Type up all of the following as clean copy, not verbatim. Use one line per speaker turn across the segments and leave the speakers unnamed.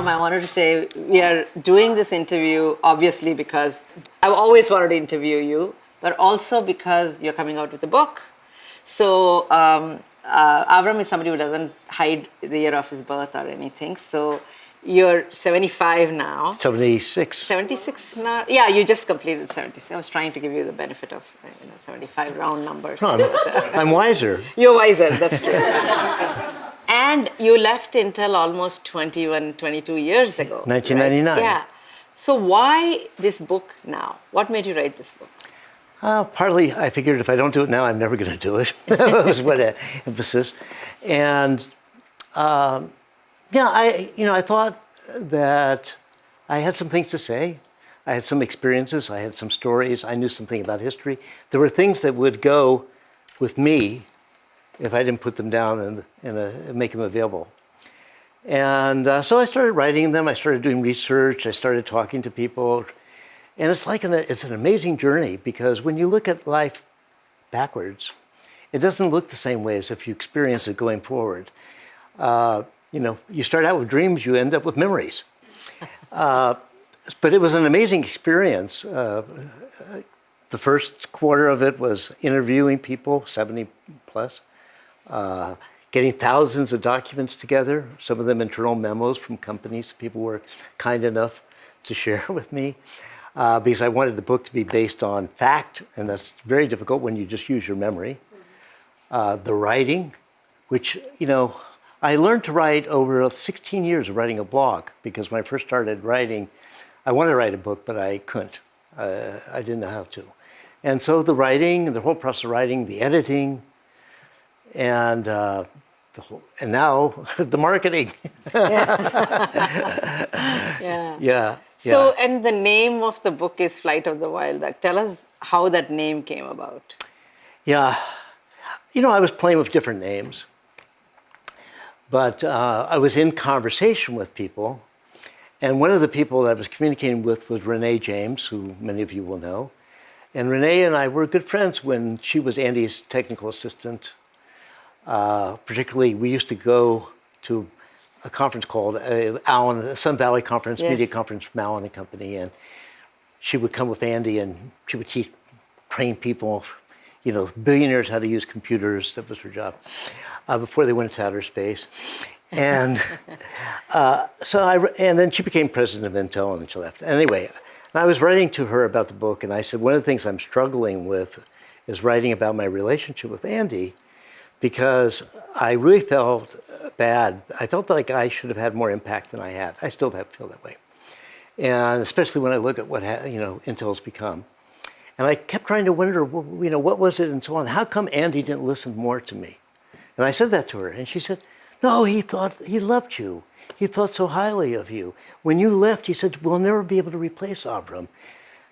Avram, I wanted to say we are doing this interview obviously because I've always wanted to interview you, but also because you're coming out with a book. So Avram is somebody who doesn't hide the year of his birth or anything. So you're 75 now.
76.
76 now? Yeah, you just completed 76. I was trying to give you the benefit of 75 round numbers.
No, I'm wiser.
You're wiser, that's true. And you left Intel almost 21, 22 years ago.
1999.
Right? Yeah. So why this book now? What made you write this book?
Partly, I figured if I don't do it now, I'm never going to do it. That was what emphasis. And I thought that I had some things to say. I had some experiences. I had some stories. I knew something about history. There were things that would go with me if I didn't put them down and make them available. And so I started writing them. I started doing research. I started talking to people. And it's it's an amazing journey because when you look at life backwards, it doesn't look the same way as if you experience it going forward. You start out with dreams, you end up with memories. But it was an amazing experience. The first quarter of it was interviewing people, 70 plus, getting thousands of documents together, some of them internal memos from companies people were kind enough to share with me. Because I wanted the book to be based on fact, and that's very difficult when you just use your memory. The writing, which, I learned to write over 16 years of writing a blog, because when I first started writing, I wanted to write a book, but I couldn't. I didn't know how to. And so the writing, the whole process of writing, the editing, and now the marketing. Yeah.
So, and the name of the book is Flight of the Wild Duck. Tell us how that name came about.
Yeah. I was playing with different names. But I was in conversation with people. And one of the people that I was communicating with was Renee James, who many of you will know. And Renee and I were good friends when she was Andy's technical assistant. Particularly, we used to go to a conference called Allen, Sun Valley Conference,
yes.
Media Conference from Allen and Company. And she would come with Andy and she would train people, billionaires how to use computers. That was her job before they went into outer space. And and then she became president of Intel and then she left. Anyway, I was writing to her about the book and I said, one of the things I'm struggling with is writing about my relationship with Andy, because I really felt bad. I felt like I should have had more impact than I had. I still feel that way. And especially when I look at what Intel's become. And I kept trying to wonder, what was it and so on. How come Andy didn't listen more to me? And I said that to her and she said, no, he thought he loved you. He thought so highly of you. When you left, he said, we'll never be able to replace Avram.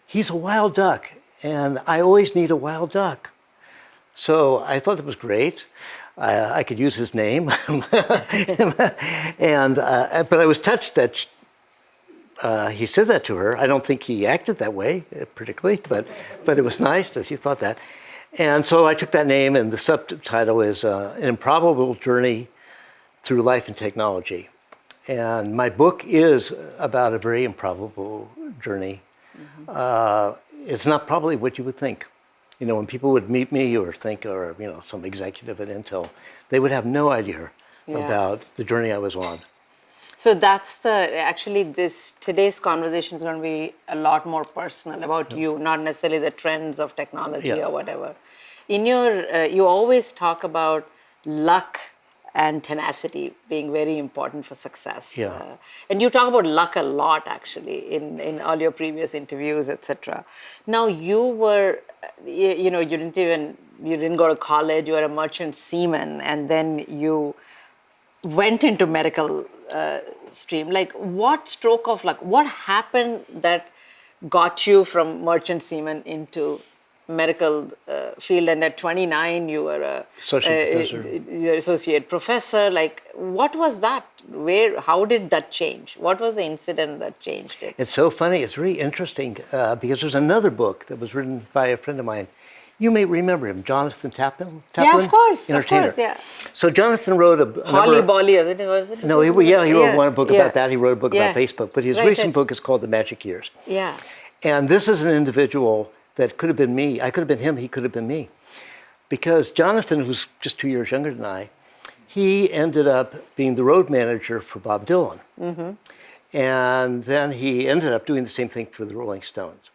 He's a wild duck and I always need a wild duck. So I thought that was great. I could use his name, and but I was touched that he said that to her. I don't think he acted that way particularly, but it was nice that he thought that. And so I took that name, and the subtitle is An Improbable Journey Through Life and Technology. And my book is about a very improbable journey. Mm-hmm. It's not probably what you would think. When people would meet me or think, or some executive at Intel, they would have no idea about the journey I was on.
So that's today's conversation is going to be a lot more personal about you, not necessarily the trends of technology or whatever. In you always talk about luck and tenacity being very important for success.
Yeah.
And you talk about luck a lot, actually, in all your previous interviews, etc. Now, you were, you didn't go to college, you were a merchant seaman, and then you went into medical stream. Like, what stroke of luck, what happened that got you from merchant seaman into medical field, and at 29 you were a associate professor. Like, what was that? How did that change? What was the incident that changed it?
It's so funny. It's really interesting because there's another book that was written by a friend of mine You may remember him, Jonathan Taplin.
Yeah, of course,
entertainer.
yeah.
So Jonathan wrote a
Holly
number,
Bolly, was it?
No, he wrote one book about that. He wrote a book
Yeah.
about Facebook, but his
Right,
recent
right.
book is called The Magic Years.
Yeah.
And this is an individual that could have been me. I could have been him. He could have been me. Because Jonathan, who's just 2 years younger than I, he ended up being the road manager for Bob Dylan. And then he ended up doing the same thing for the Rolling Stones.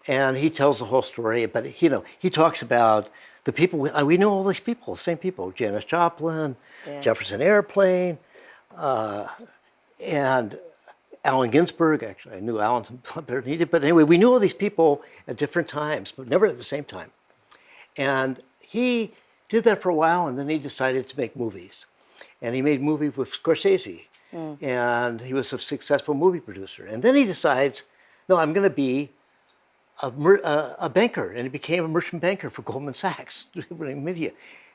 And he tells the whole story, but he talks about the people, we know all these people, same people, Janis Joplin, Jefferson Airplane, and Allen Ginsberg. Actually, I knew Allen better than he did, but anyway, we knew all these people at different times, but never at the same time. And he did that for a while, and then he decided to make movies. And he made movies with Scorsese, and he was a successful movie producer. And then he decides, no, I'm going to be a banker, and he became a merchant banker for Goldman Sachs, running media.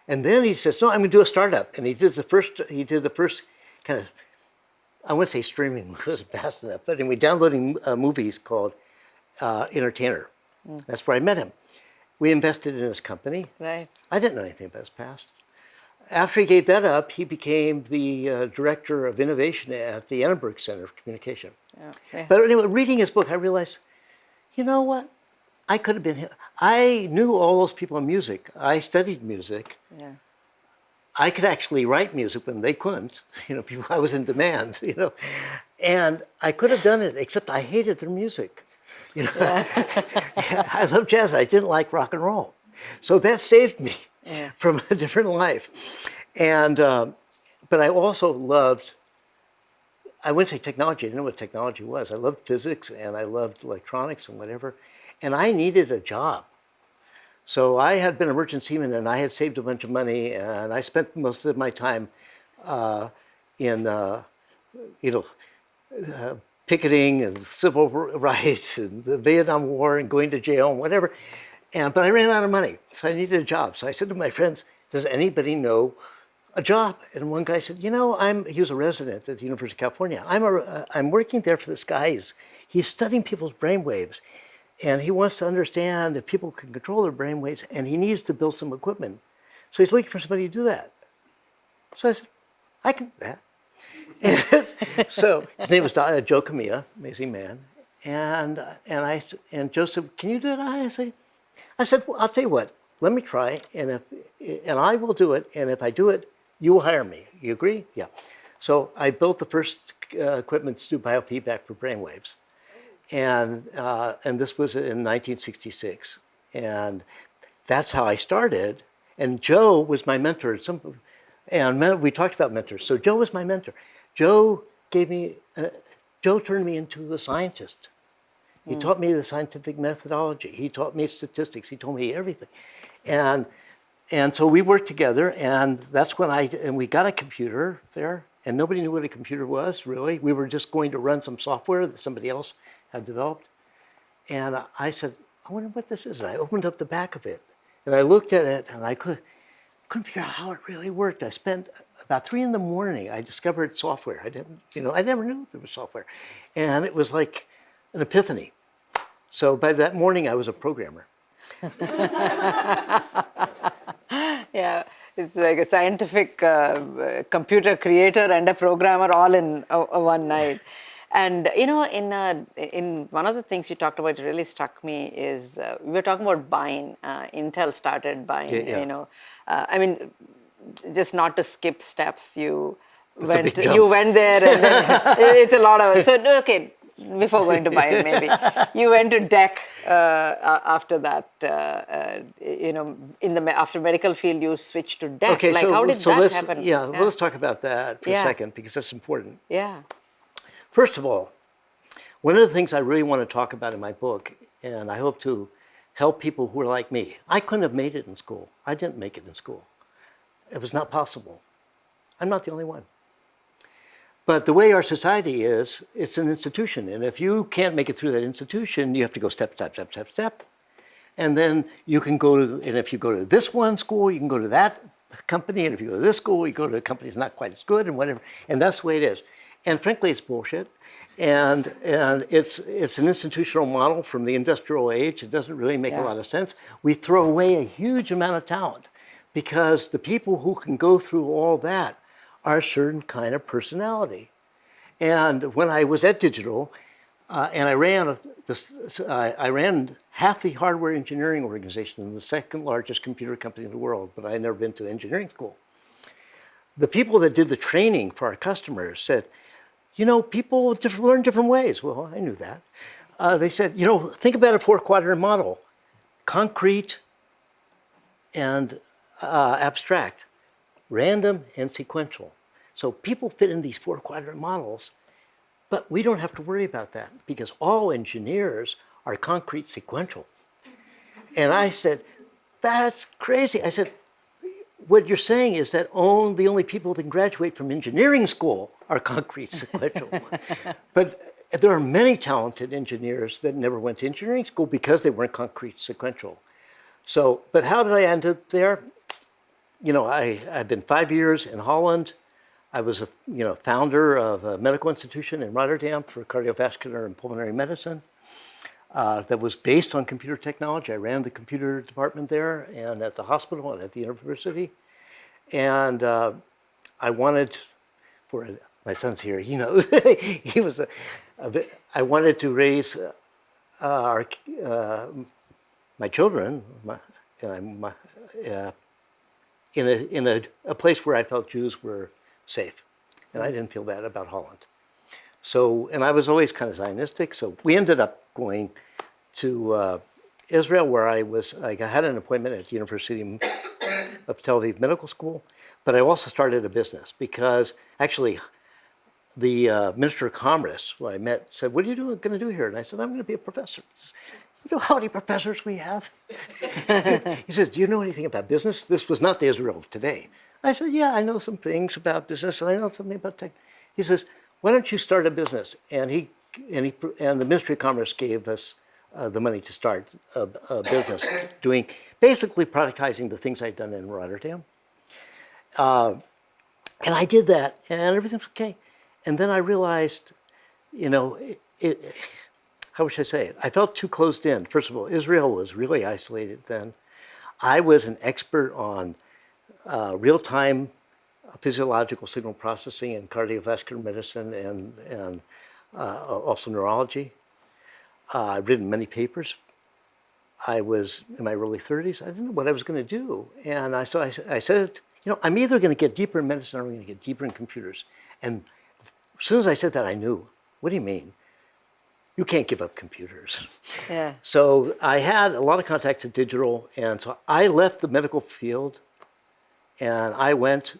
And then he says, no, I'm going to do a startup. And he did the first kind of, I wouldn't say streaming, it wasn't fast enough, but anyway, downloading movies called Entertainer. That's where I met him. We invested in his company.
Right.
I didn't know anything about his past. After he gave that up, he became the director of innovation at the Annenberg Center for Communication.
Yeah.
But anyway, reading his book, I realized, you know what? I could have been him. I knew all those people in music. I studied music.
Yeah.
I could actually write music when they couldn't. I was in demand, And I could have done it, except I hated their music. I loved jazz. I didn't like rock and roll. So that saved me from a different life. And, but I also loved, I wouldn't say technology. I didn't know what technology was. I loved physics and I loved electronics and whatever. And I needed a job. So I had been a merchant seaman and I had saved a bunch of money and I spent most of my time in, picketing and civil rights and the Vietnam War and going to jail and whatever. But I ran out of money, so I needed a job. So I said to my friends, does anybody know a job? And one guy said, he was a resident at the University of California. I'm working there for this guy. He's studying people's brainwaves. And he wants to understand if people can control their brainwaves, and he needs to build some equipment. So he's looking for somebody to do that. So I said, I can do that. So his name was Joe Camilla, amazing man. And Joe said, can you do it? I said, well, I'll tell you what, let me try, and I will do it, and if I do it, you will hire me. You agree? Yeah. So I built the first equipment to do biofeedback for brainwaves. And this was in 1966. And that's how I started. And Joe was my mentor. And we talked about mentors. So Joe was my mentor. Joe turned me into a scientist. He taught me the scientific methodology. He taught me statistics. He told me everything. And so we worked together, and that's when we got a computer there, and nobody knew what a computer was, really. We were just going to run some software that somebody else had developed. And I said, I wonder what this is. And I opened up the back of it, and I looked at it, and I couldn't figure out how it really worked. I spent about 3 a.m. I discovered software. I never knew there was software. And it was like an epiphany. So by that morning, I was a programmer.
Yeah, it's like a scientific computer creator and a programmer all in one night. And in one of the things you talked about, it really struck me is we were talking about buying. Intel started buying.
Yeah.
Just not to skip steps, you
It's a big jump.
went there, and then it's a lot of. So okay, before going to buy, maybe you went to DEC after that. After medical field, you switched to DEC.
Okay,
how did that happen?
Well, let's talk about that for a second, because that's important.
Yeah.
First of all, one of the things I really want to talk about in my book, and I hope to help people who are like me. I couldn't have made it in school. I didn't make it in school. It was not possible. I'm not the only one. But the way our society is, it's an institution. And if you can't make it through that institution, you have to go step, step, step, step, step. And then you can and if you go to this one school, you can go to that company. And if you go to this school, you go to a company that's not quite as good and whatever. And that's the way it is. And frankly, it's bullshit. And it's an institutional model from the industrial age. It doesn't really make a lot of sense. We throw away a huge amount of talent because the people who can go through all that are a certain kind of personality. And when I was at Digital, and I ran half the hardware engineering organization in the second largest computer company in the world, but I had never been to engineering school. The people that did the training for our customers said, people learn different ways. Well, I knew that. They said, think about a 4-quadrant model: concrete and abstract, random and sequential. So people fit in these 4-quadrant models, but we don't have to worry about that because all engineers are concrete sequential. And I said, that's crazy. I said, what you're saying is that the only people that graduate from engineering school are concrete sequential. But there are many talented engineers that never went to engineering school because they weren't concrete sequential. So, but how did I end up there? I've been 5 years in Holland. I was a founder of a medical institution in Rotterdam for cardiovascular and pulmonary medicine that was based on computer technology. I ran the computer department there and at the hospital and at the university. And I wanted, my son's here, he knows, I wanted to raise my children in a place where I felt Jews were safe. And I didn't feel that about Holland. So, and I was always kind of Zionistic. So we ended up going to Israel, where I had an appointment at the University of Tel Aviv Medical School. But I also started a business because actually the Minister of Commerce, who I met, said, what are you going to do here? And I said, I'm going to be a professor. You know how many professors we have? He says, do you know anything about business? This was not the Israel of today. I said, yeah, I know some things about business, and I know something about tech. He says, why don't you start a business? And the Ministry of Commerce gave us the money to start a business, doing basically productizing the things I'd done in Rotterdam. And I did that, and everything's okay. And then I realized, how should I say it? I felt too closed in. First of all, Israel was really isolated then. I was an expert on real-time physiological signal processing and cardiovascular medicine and also neurology. I've written many papers. I was in my early 30s. I didn't know what I was going to do. And I said, I'm either going to get deeper in medicine or I'm going to get deeper in computers. And as soon as I said that, I knew, what do you mean? You can't give up computers.
Yeah.
So I had a lot of contacts at Digital, and so I left the medical field and I went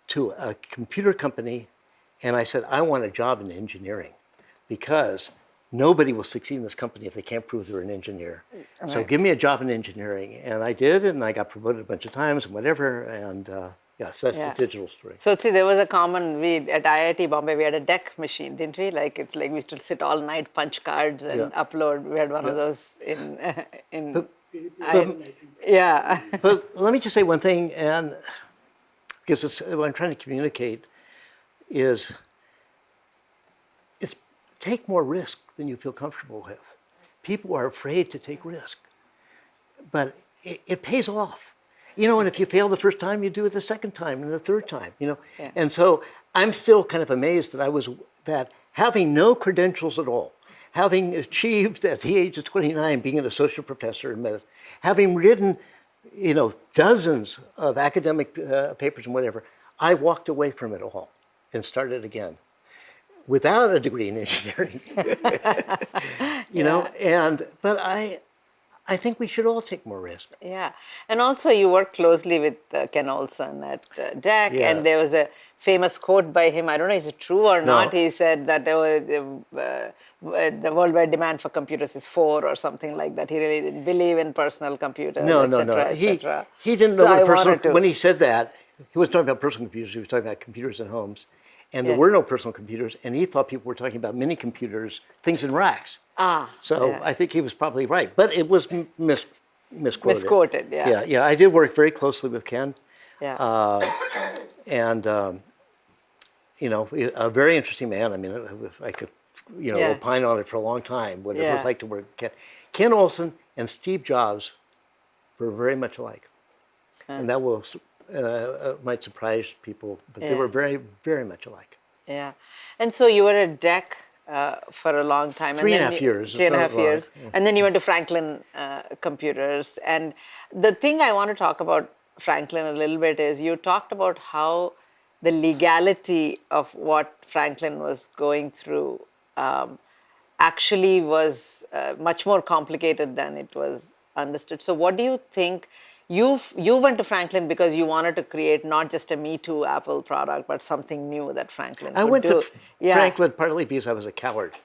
to a computer company and I said, I want a job in engineering because nobody will succeed in this company if they can't prove they're an engineer. Right. So give me a job in engineering. And I did, and I got promoted a bunch of times and whatever. And yes, that's the Digital story.
So see, there was a common, at IIT Bombay, we had a deck machine, didn't we? It's like we used to sit all night, punch cards and upload. We had one of those yeah.
But let me just say one thing, and because what I'm trying to communicate is take more risk than you feel comfortable with. People are afraid to take risk, but it pays off. And if you fail the first time, you do it the second time and the third time, Yeah. And so I'm still kind of amazed that having no credentials at all, having achieved at the age of 29 being an associate professor in medicine, having written, dozens of academic papers and whatever, I walked away from it all and started again without a degree in engineering. But I think we should all take more risk.
Yeah, and also you work closely with Ken Olsen at DEC, and there was a famous quote by him. I don't know is it true or not. He said that the worldwide demand for computers is 4 or something like that. He really didn't believe in personal computers.
No. He didn't know what personal. When he said that, he wasn't talking about personal computers. He was talking about computers in homes. And there were no personal computers, and he thought people were talking about mini computers, things in racks. I think he was probably right, but it was misquoted.
Misquoted, yeah.
Yeah. I did work very closely with Ken.
Yeah.
a very interesting man. I mean, I could,
Yeah.
opine on it for a long time. What it
Yeah.
was like to work with Ken Olsen and Steve Jobs were very much alike, and that will might surprise people, but they
Yeah.
were very, very much alike.
Yeah. And so you were at DEC for a long time.
Three and a
then
half years.
Three and a
It's
half
not long.
years. And then you went to Franklin Computers. And the thing I want to talk about Franklin a little bit is you talked about how the legality of what Franklin was going through actually was much more complicated than it was understood. So what do you think? You went to Franklin because you wanted to create not just a Me Too Apple product, but something new that Franklin
I
could
went
do.
to Franklin partly because I was a coward,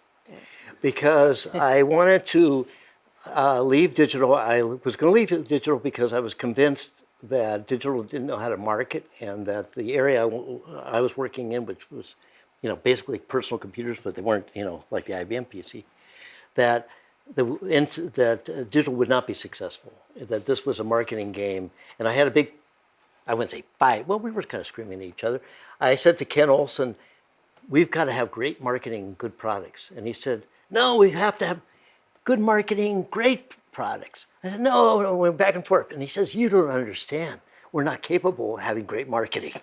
because I wanted to leave digital. I was going to leave digital because I was convinced that digital didn't know how to market, and that the area I was working in, which was, basically personal computers, but they weren't, like the IBM PC, that digital would not be successful. That this was a marketing game, and I had a big, I wouldn't say fight. Well, we were kind of screaming at each other. I said to Ken Olsen, "We've got to have great marketing and good products," and he said, "No, we have to have good marketing, great products." I said, no, we're back and forth. And he says, "You don't understand. We're not capable of having great marketing."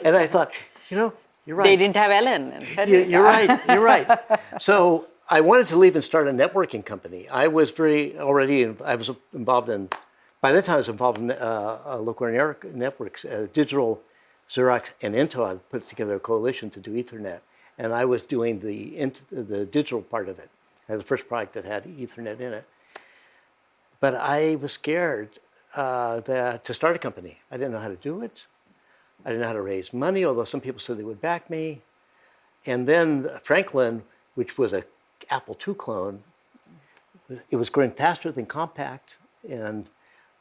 And I thought, you're right.
They didn't have Ellen. And
You're right. You're right. So I wanted to leave and start a networking company. I was involved in, by that time I was involved in local networks, digital, Xerox, and Intel had put together a coalition to do Ethernet. And I was doing the digital part of it. I had the first product that had Ethernet in it. But I was scared to start a company. I didn't know how to do it. I didn't know how to raise money, although some people said they would back me. And then Franklin, which was a Apple II clone, it was growing faster than Compact. And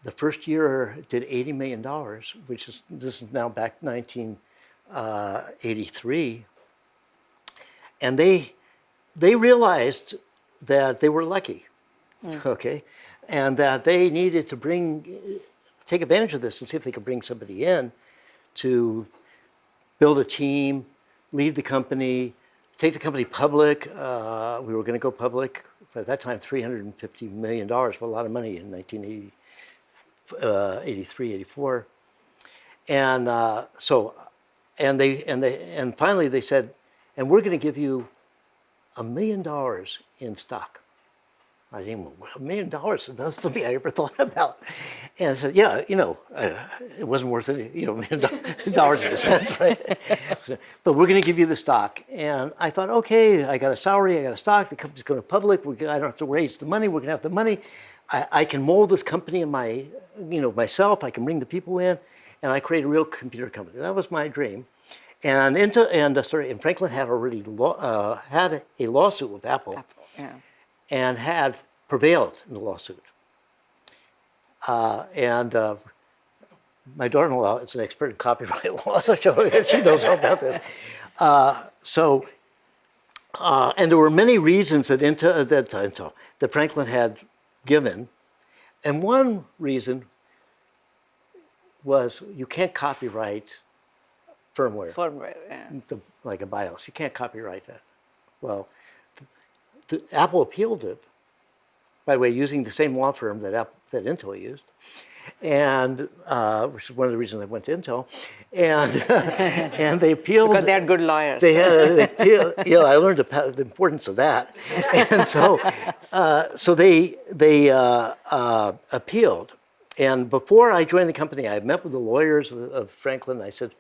the first year it did $80 million, this is now back 1983. And they realized that they were lucky, okay, and that they needed to take advantage of this and see if they could bring somebody in to build a team, leave the company, take the company public. We were going to go public. At that time, $350 million was a lot of money in 1983, 84. And and finally they said, "And we're going to give you $1 million in stock." I didn't, $1 million, that's something I ever thought about. And I said, yeah, it wasn't worth it, $1 million in a sense, right? But we're going to give you the stock. And I thought, okay, I got a salary, I got a stock, the company's going public, I don't have to raise the money, we're going to have the money. I can mold this company in myself, I can bring the people in, and I create a real computer company. That was my dream. And Franklin had already had a lawsuit with Apple. And had prevailed in the lawsuit. My daughter-in-law is an expert in copyright law, so she knows all about this. And there were many reasons that Franklin had given, and one reason was you can't copyright firmware. Like a BIOS, you can't copyright that. Well, Apple appealed it, by the way, using the same law firm that Intel used, and which is one of the reasons I went to Intel, and they appealed
because they had good lawyers.
They appealed, I learned the importance of that, and so they appealed, and before I joined the company, I met with the lawyers of Franklin. And I said,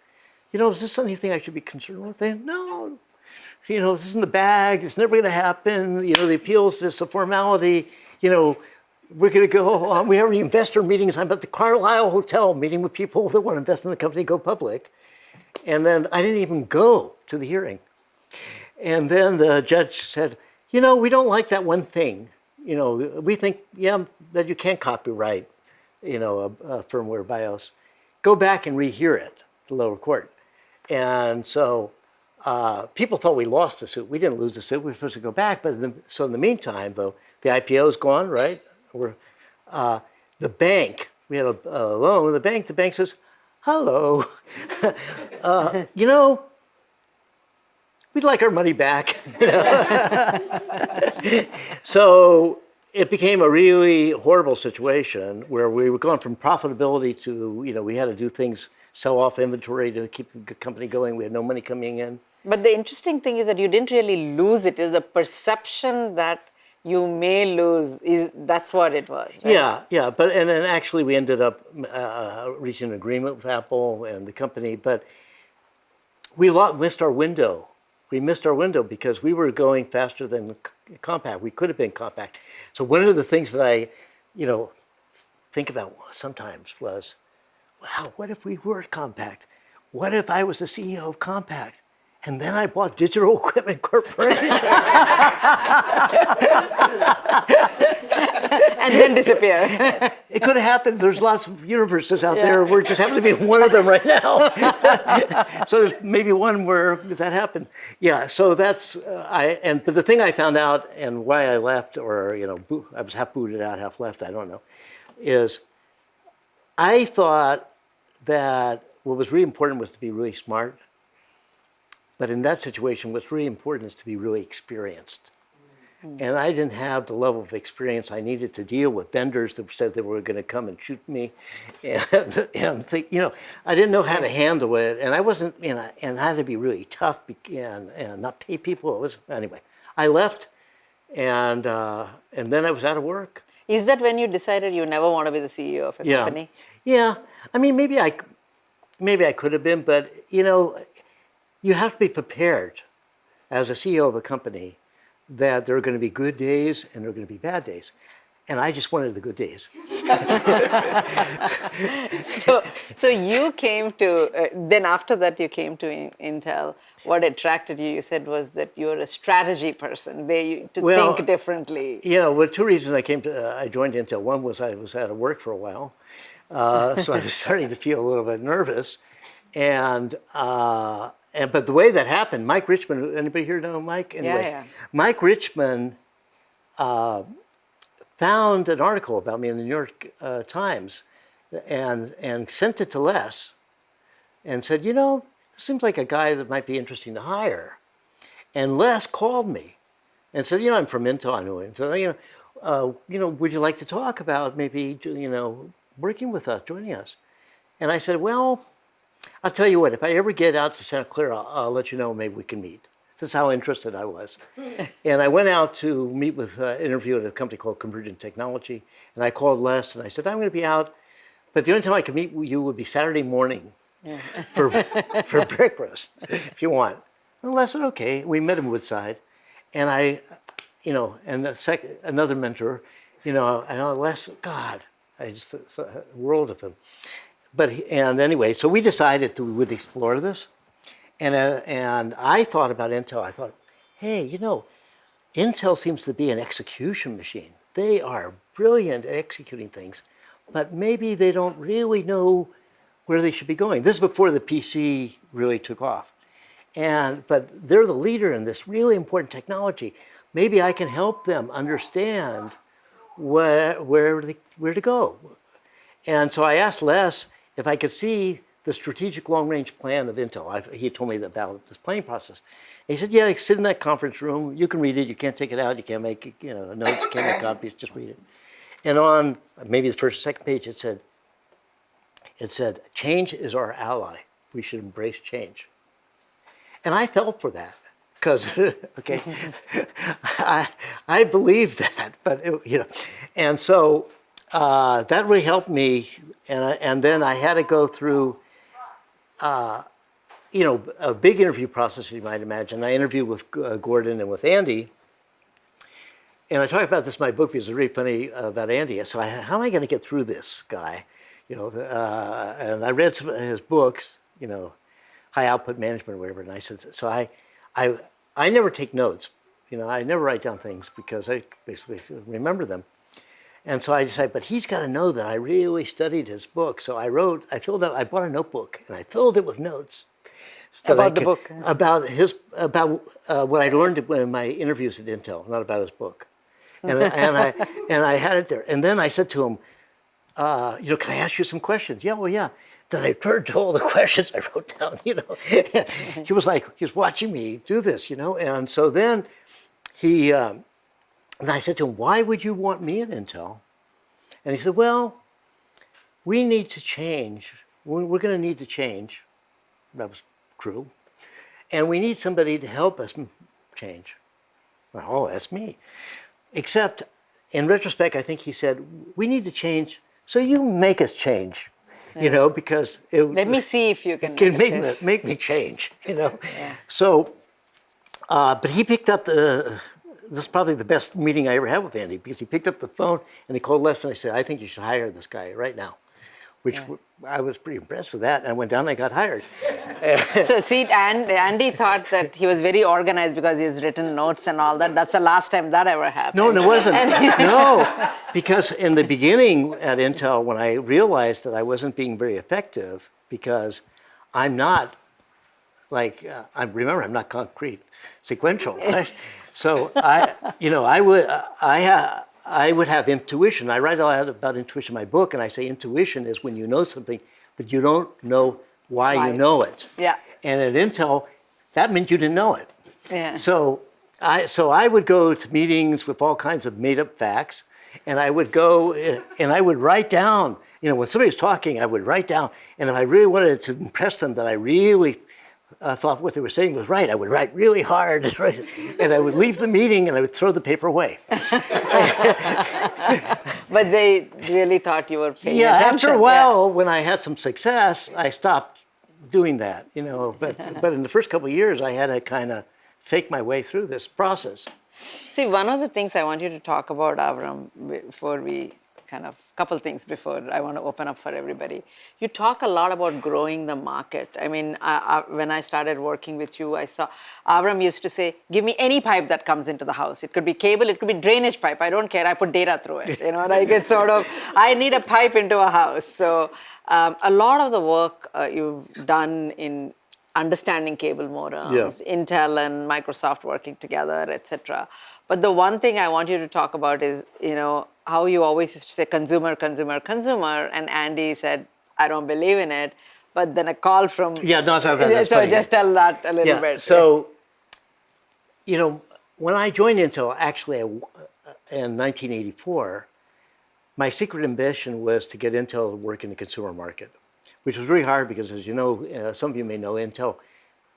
is this anything I should be concerned with? They said, no. This is in the bag. It's never going to happen. The appeal is just a formality. We're going to go. We have investor meetings. I'm at the Carlisle Hotel meeting with people that want to invest in the company, go public. And then I didn't even go to the hearing. And then the judge said, we don't like that one thing. We think, that you can't copyright, a firmware BIOS. Go back and rehear it, the lower court. And so people thought we lost the suit. We didn't lose the suit. We were supposed to go back. But in the meantime, though, the IPO is gone, right? The bank, we had a loan with the bank. The bank says, hello, you know, we'd like our money back. So it became a really horrible situation where we were going from profitability to, we had to do things, sell off inventory to keep the company going. We had no money coming in.
But the interesting thing is that you didn't really lose it. It's the perception that you may lose, that's what it was, right?
Yeah. And then actually we ended up reaching an agreement with Apple and the company, but we missed our window. We missed our window because we were going faster than compact. We could have been compact. So one of the things that I, think about sometimes was, wow, what if we were compact? What if I was the CEO of Compact? And then I bought Digital Equipment Corporation.
And then disappear.
It could have happened. There's lots of universes out there. We're just happen to be one of them right now. So there's maybe one where that happened. Yeah. So that's but the thing I found out and why I left, or I was half booted out, half left. I don't know. Is I thought that what was really important was to be really smart. But in that situation, what's really important is to be really experienced. And I didn't have the level of experience I needed to deal with vendors that said they were going to come and shoot me, and think, I didn't know how to handle it, and I wasn't, and I had to be really tough and not pay people. It was anyway. I left, and then I was out of work.
Is that when you decided you never want to be the CEO of a company?
Yeah. I mean, maybe I could have been, but you have to be prepared as a CEO of a company that there are going to be good days and there are going to be bad days. And I just wanted the good days.
So you came to, then after that you came to Intel. What attracted you, you said, was that you're a strategy person, think differently.
Two reasons I joined Intel. One was I was out of work for a while. So I was starting to feel a little bit nervous. But the way that happened, Mike Richmond, anybody here know Mike? Anyway,
Yeah.
Mike Richmond found an article about me in the New York Times and sent it to Les and said, this seems like a guy that might be interesting to hire. And Les called me and said, I'm from Intel, I know it. So, would you like to talk about maybe, working with us, joining us? And I said, well, I'll tell you what, if I ever get out to Santa Clara, I'll let you know, maybe we can meet. That's how interested I was. And I went out to meet with, interview at a company called Convergent Technology. And I called Les and I said, I'm going to be out, but the only time I could meet you would be Saturday morning for breakfast, if you want. And Les said, okay. We met in Woodside. And another mentor, Les, God, I just saw a world of him. And anyway, so we decided that we would explore this. And I thought about Intel. I thought, hey, Intel seems to be an execution machine. They are brilliant at executing things, but maybe they don't really know where they should be going. This is before the PC really took off. But they're the leader in this really important technology. Maybe I can help them understand where to go. And so I asked Les if I could see the strategic long-range plan of Intel. He told me about this planning process. And he said, yeah, sit in that conference room. You can read it. You can't take it out. You can't make notes. You can't make copies. Just read it. And on maybe the first or second page, it said, change is our ally. We should embrace change. And I fell for that because, okay, I believe that. But, and so that really helped me. And then I had to go through, a big interview process, you might imagine. I interviewed with Gordon and with Andy. And I talk about this in my book because it's really funny about Andy. So how am I going to get through this guy? And I read some of his books, High Output Management or whatever. And I said, so I never take notes. I never write down things because I basically remember them. And so I decided, but he's got to know that I really studied his book. So I bought a notebook and I filled it with notes.
About the book?
About what I learned in my interviews at Intel, not about his book. And I had it there. And then I said to him, can I ask you some questions? Yeah, well, yeah. then I turned to all the questions I wrote down, He was like, he was watching me do this, And so then and I said to him, why would you want me at Intel? And he said, well, we need to change. We're going to need to change. That was true. And we need somebody to help us change. Well, oh, that's me. Except, in retrospect, I think he said, we need to change, so you make us change, because...
Let me see if you can
make me change, Yeah. So, but he picked up this is probably the best meeting I ever had with Andy, because he picked up the phone and he called Les and I said, I think you should hire this guy right now. Which I was pretty impressed with that. And I went down and I got hired.
So see, Andy thought that he was very organized because he's written notes and all that. That's the last time that ever happened.
No, it wasn't. No, because in the beginning at Intel, when I realized that I wasn't being very effective, because I'm not like, remember, I'm not concrete, sequential. Right? So I would have intuition. I write a lot about intuition in my book, and I say intuition is when you know something, but you don't know why you know it.
Yeah.
And at Intel, that meant you didn't know it.
Yeah.
So I would go to meetings with all kinds of made-up facts, and I would go and I would write down. When somebody was talking, I would write down, and if I really wanted to impress them that I really thought what they were saying was right, I would write really hard, and I would leave the meeting and I would throw the paper away.
But they really thought you were paying attention.
After a while, when I had some success, I stopped doing that, But in the first couple of years, I had to kind of fake my way through this process.
See, one of the things I want you to talk about, Avram, couple things before I want to open up for everybody. You talk a lot about growing the market. I mean, when I started working with you, I saw Avram used to say, give me any pipe that comes into the house. It could be cable, it could be drainage pipe. I don't care. I put data through it. It's sort of, I need a pipe into a house. So a lot of the work you've done in understanding cable modems, Intel and Microsoft working together, etc. But the one thing I want you to talk about is, how you always used to say consumer, consumer, consumer, and Andy said, I don't believe in it. But then a call from...
that's
so
funny.
Just tell that a little bit.
So, when I joined Intel, actually in 1984, my secret ambition was to get Intel to work in the consumer market, which was really hard because, as you know, some of you may know, Intel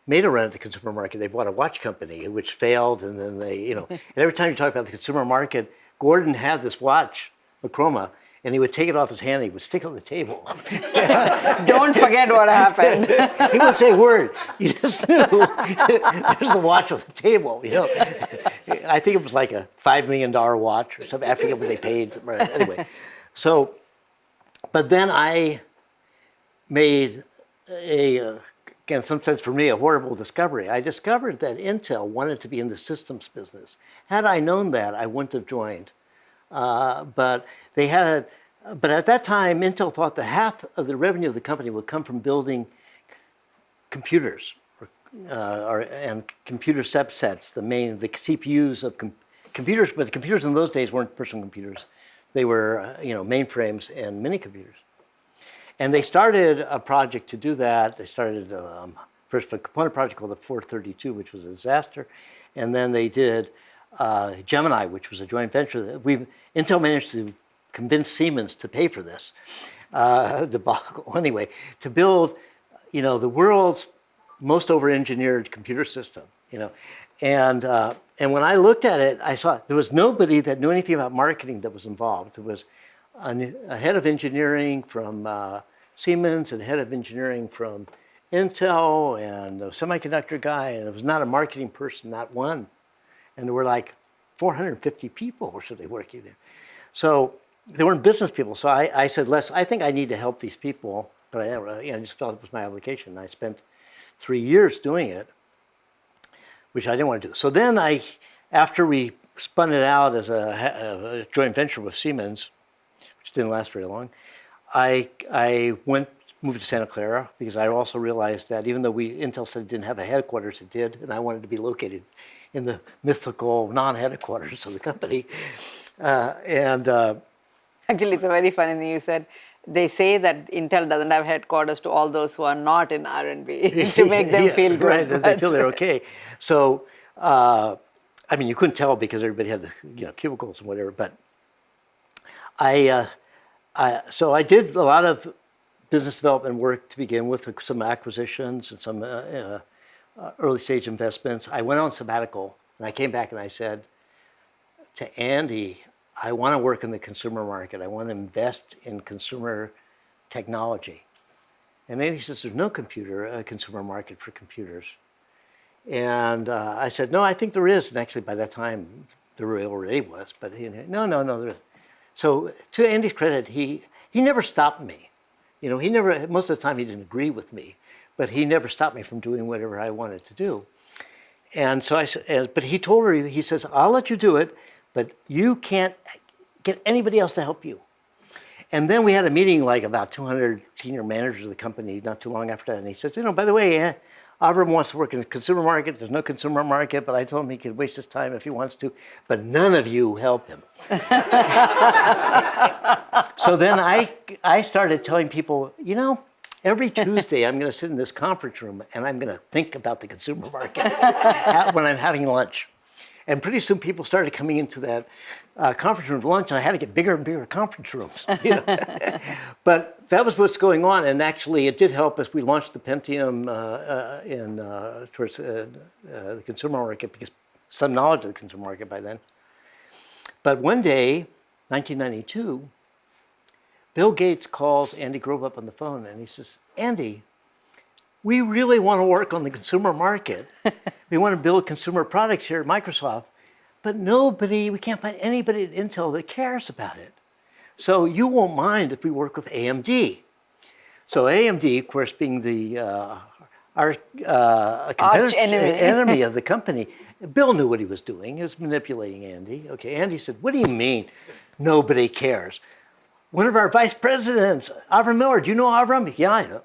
made a run at the consumer market. They bought a watch company, which failed, and then they, and every time you talk about the consumer market, Gordon had this watch, a Chroma, and he would take it off his hand and he would stick it on the table.
Don't forget what happened.
He wouldn't say a word. You just knew there's the watch on the table, I think it was like a $5 million watch or something. I forget what they paid. Anyway, so, but then I made again, in some sense for me, a horrible discovery. I discovered that Intel wanted to be in the systems business. Had I known that, I wouldn't have joined. But at that time, Intel thought that half of the revenue of the company would come from building computers and computer subsets, the CPUs of computers. But the computers in those days weren't personal computers; they were mainframes and mini computers. And they started a project to do that. They started first a component project called the 432, which was a disaster. And then they did Gemini, which was a joint venture. Intel managed to convince Siemens to pay for this debacle. Anyway, to build, the world's most over-engineered computer system, And when I looked at it, I saw there was nobody that knew anything about marketing that was involved. There was a head of engineering from Siemens and a head of engineering from Intel and a semiconductor guy, and it was not a marketing person, not one. And there were like 450 people or something working there. So they weren't business people. So I said, Les, I think I need to help these people, but I just felt it was my obligation. I spent 3 years doing it, which I didn't want to do. So then after we spun it out as a joint venture with Siemens, which didn't last very long, I moved to Santa Clara because I also realized that even though Intel said it didn't have a headquarters, it did, and I wanted to be located in the mythical non-headquarters of the company.
Actually, it's a very funny thing you said. they say that Intel doesn't have headquarters to all those who are not in R&B to make them feel good.
Right, that they feel they're okay. So, I mean, you couldn't tell because everybody had the cubicles and whatever. But so I did a lot of business development work to begin with some acquisitions and some early stage investments. I went on sabbatical and I came back and I said to Andy, I want to work in the consumer market. I want to invest in consumer technology. And Andy says, there's no consumer market for computers. And I said, no, I think there is. And actually, by that time, there already was. But no, there isn't. So to Andy's credit, he never stopped me. He never, most of the time he didn't agree with me, but he never stopped me from doing whatever I wanted to do. And so I said, but he told her, he says, I'll let you do it, but you can't get anybody else to help you. And then we had a meeting, like about 200 senior managers of the company not too long after that. And he says, by the way, Avram wants to work in the consumer market. There's no consumer market, but I told him he could waste his time if he wants to, but none of you help him. So then I started telling people, every Tuesday I'm going to sit in this conference room and I'm going to think about the consumer market when I'm having lunch. And pretty soon people started coming into that conference room for lunch, and I had to get bigger and bigger conference rooms. But that was what's going on, and actually it did help us. We launched the Pentium towards the consumer market, because some knowledge of the consumer market by then. But one day, 1992, Bill Gates calls Andy Grove up on the phone, and he says, Andy, we really want to work on the consumer market. We want to build consumer products here at Microsoft, but we can't find anybody at Intel that cares about it. So you won't mind if we work with AMD. So AMD, of course, being the arch enemy of the company, Bill knew what he was doing. He was manipulating Andy. Okay, Andy said, what do you mean nobody cares? One of our vice presidents, Avram Miller, do you know Avram? Yeah, I know.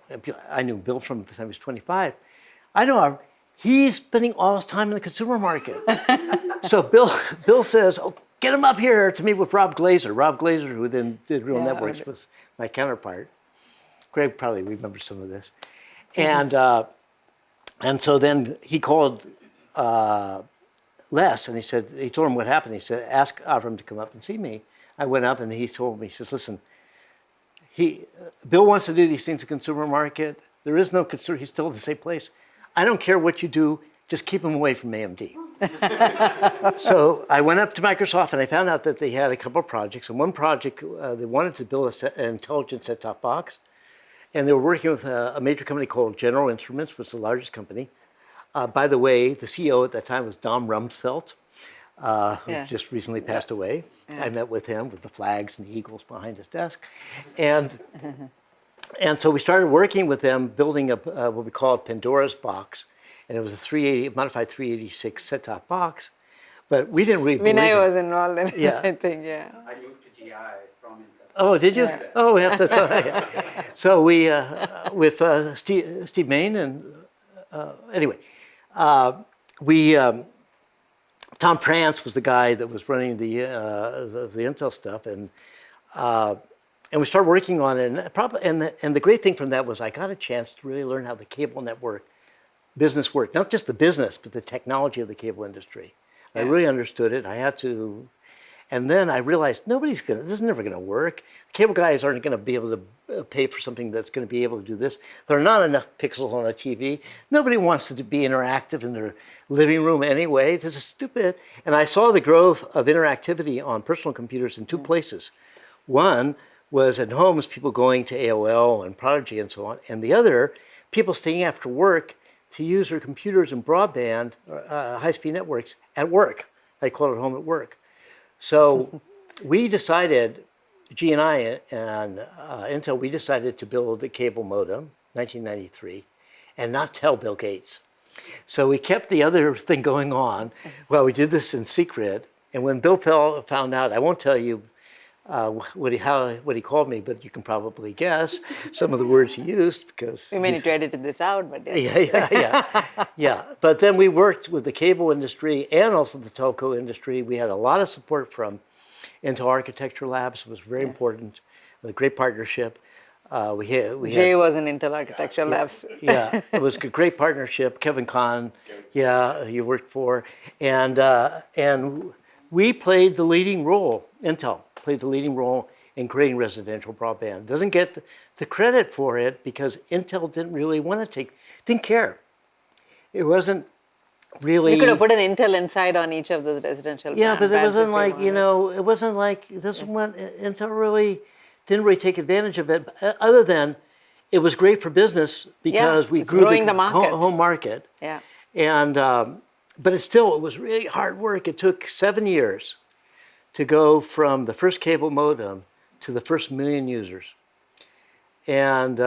I knew Bill from the time he was 25. I know Avram. He's spending all his time in the consumer market. So Bill says, get him up here to meet with Rob Glazer. Rob Glazer, who then did Real Networks, was my counterpart. Greg probably remembers some of this. And so then he called Les, and he told him what happened. He said, ask Avram to come up and see me. I went up and he told me, he says, listen, Bill wants to do these things in the consumer market. There is no consumer, he's still in the same place. I don't care what you do, just keep him away from AMD. So I went up to Microsoft and I found out that they had a couple of projects. And one project, they wanted to build an intelligent set-top box. And they were working with a major company called General Instruments, which is the largest company. By the way, the CEO at that time was Don Rumsfeld, who just recently passed away. I met with him with the flags and the eagles behind his desk. And so we started working with them, building what we called Pandora's box. And it was a modified 386 set-top box. But we didn't really believe
Vinay was involved in it, I think,
I moved to GI from Intel.
Oh, did you? Yeah. Oh, we have to. Yeah. So we, with Steve Main and anyway, Tom France was the guy that was running the Intel stuff, and we started working on it. And the great thing from that was I got a chance to really learn how the cable network business worked. Not just the business, but the technology of the cable industry. I really understood it. I had to. And then I realized this is never going to work. Cable guys aren't going to be able to pay for something that's going to be able to do this. There are not enough pixels on a TV. Nobody wants to be interactive in their living room anyway. This is stupid. And I saw the growth of interactivity on personal computers in two places. One was at homes, people going to AOL and Prodigy and so on. And the other, people staying after work to use their computers and broadband, high-speed networks at work. I call it home at work. So we decided, G&I and Intel, we decided to build a cable modem, 1993, and not tell Bill Gates. So we kept the other thing going on while we did this in secret. And when Bill found out, I won't tell you what he called me, but you can probably guess some of the words he used, because
we may need to edit this out, but
yeah. But then we worked with the cable industry and also the telco industry. We had a lot of support from Intel Architecture Labs. It was very important. It was a great partnership.
Jay was in Intel Architecture Labs.
Yeah, it was a great partnership. Kevin Kahn, yeah, you worked for, and we played the leading role. Intel played the leading role in creating residential broadband. Doesn't get the credit for it because Intel didn't really want to didn't care. It wasn't really.
You could have put an Intel inside on each of those residential.
Yeah, but it
pads
wasn't
if
like,
wanted.
it wasn't like this one. Intel really didn't really take advantage of it, other than it was great for business because we
it's
grew
growing the market.
home market.
Yeah.
And but it was really hard work. It took 7 years to go from the first cable modem to the first 1 million users, and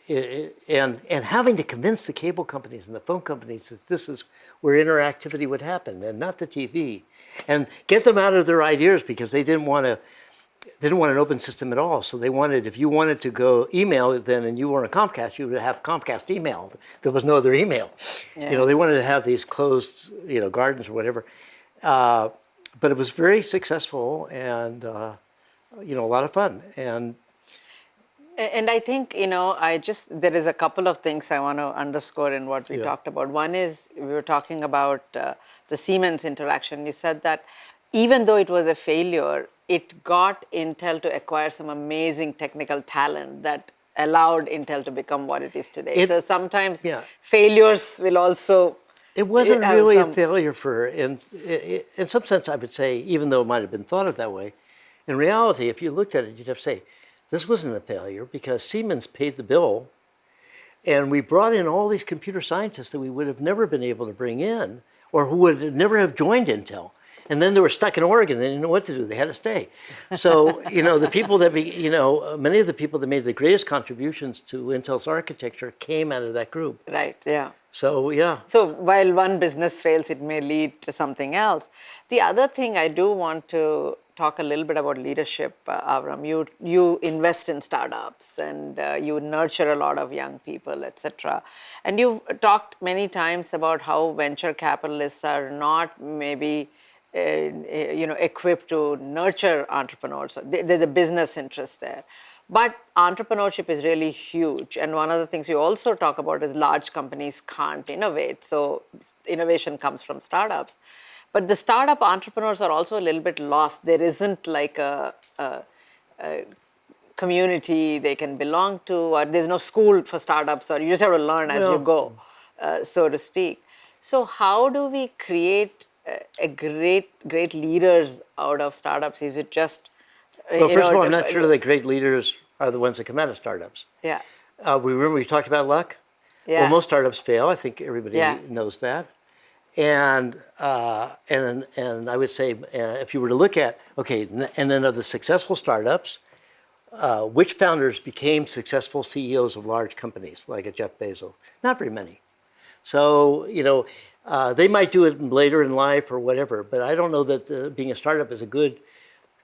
and having to convince the cable companies and the phone companies that this is where interactivity would happen and not the TV, and get them out of their ideas because they didn't want an open system at all. So they wanted, if you wanted to go email then and you were on Comcast, you would have Comcast email. There was no other email.
Yeah.
They wanted to have these closed, gardens or whatever. But it was very successful and, a lot of fun.
And I think, there is a couple of things I want to underscore in what we talked about. One is we were talking about the Siemens interaction. You said that even though it was a failure, it got Intel to acquire some amazing technical talent that allowed Intel to become what it is today. So sometimes failures will also.
It wasn't really a failure in some sense, I would say, even though it might have been thought of that way. In reality, if you looked at it, you'd have to say, this wasn't a failure because Siemens paid the bill and we brought in all these computer scientists that we would have never been able to bring in or who would never have joined Intel. And then they were stuck in Oregon. They didn't know what to do. They had to stay. So, the people that, many of the people that made the greatest contributions to Intel's architecture came out of that group.
Right, yeah.
So, yeah.
So while one business fails, it may lead to something else. The other thing I do want to talk a little bit about leadership, Avram. You invest in startups and you nurture a lot of young people, etc. And you've talked many times about how venture capitalists are not maybe equipped to nurture entrepreneurs. There's a business interest there. But entrepreneurship is really huge. And one of the things you also talk about is large companies can't innovate. So innovation comes from startups. But the startup entrepreneurs are also a little bit lost. There isn't like a community they can belong to, or there's no school for startups, or you just have to learn as you go, so to speak. So how do we create a great leaders out of startups? Is it just
well, first of all, I'm not sure that great leaders are the ones that come out of startups.
Yeah.
We talked about luck.
Yeah.
Well, most startups fail. I think everybody knows that. And I would say if you were to look at and then of the successful startups, which founders became successful CEOs of large companies like a Jeff Bezos? Not very many. So, they might do it later in life or whatever, but I don't know that being a startup is a good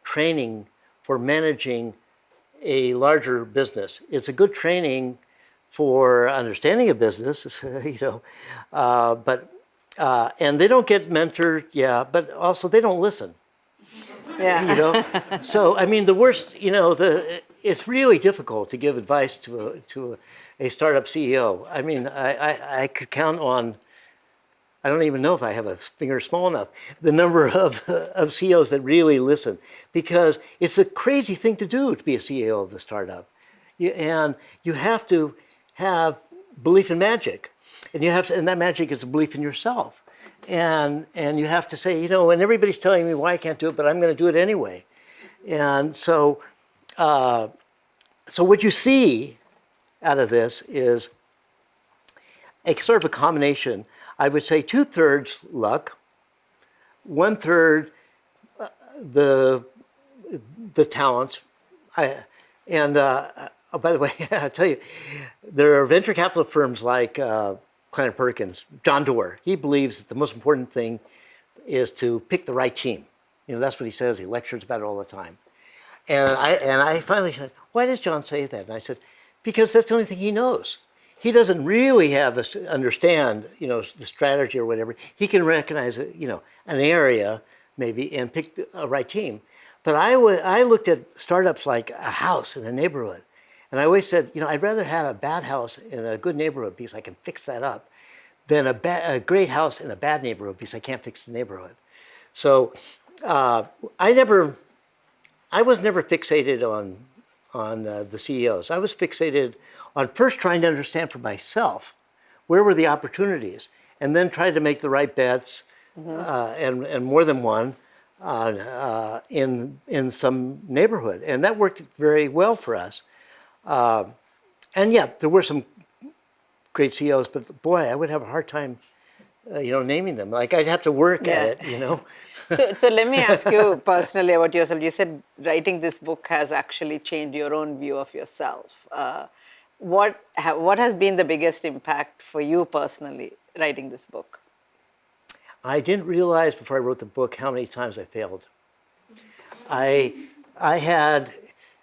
training for managing a larger business. It's a good training for understanding a business, but and they don't get mentored, but also they don't listen.
Yeah.
So, I mean, the worst, it's really difficult to give advice to a startup CEO. I mean, I could count on, I don't even know if I have a finger small enough, the number of CEOs that really listen, because it's a crazy thing to do to be a CEO of a startup. And you have to have belief in magic, and and that magic is a belief in yourself. And you have to say, and everybody's telling me why I can't do it, but I'm going to do it anyway. And so what you see out of this is a sort of a combination. I would say 2/3 luck, 1/3 the talent. By the way, I'll tell you, there are venture capital firms like Kleiner Perkins, John Doerr. He believes that the most important thing is to pick the right team. That's what he says. He lectures about it all the time. And I finally said, why does John say that? And I said, because that's the only thing he knows. He doesn't really understand, the strategy or whatever. He can recognize, an area maybe and pick a right team. But I looked at startups like a house in a neighborhood, And I always said, I'd rather have a bad house in a good neighborhood because I can fix that up than a great house in a bad neighborhood because I can't fix the neighborhood. So I was never fixated on the CEOs. I was fixated on first trying to understand for myself where were the opportunities, and then try to make the right bets, and more than one in some neighborhood, and that worked very well for us. And yeah, there were some great CEOs, but boy, I would have a hard time, naming them. Like I'd have to work at it.
So let me ask you personally about yourself. You said writing this book has actually changed your own view of yourself. What has been the biggest impact for you personally writing this book?
I didn't realize before I wrote the book how many times I failed. I had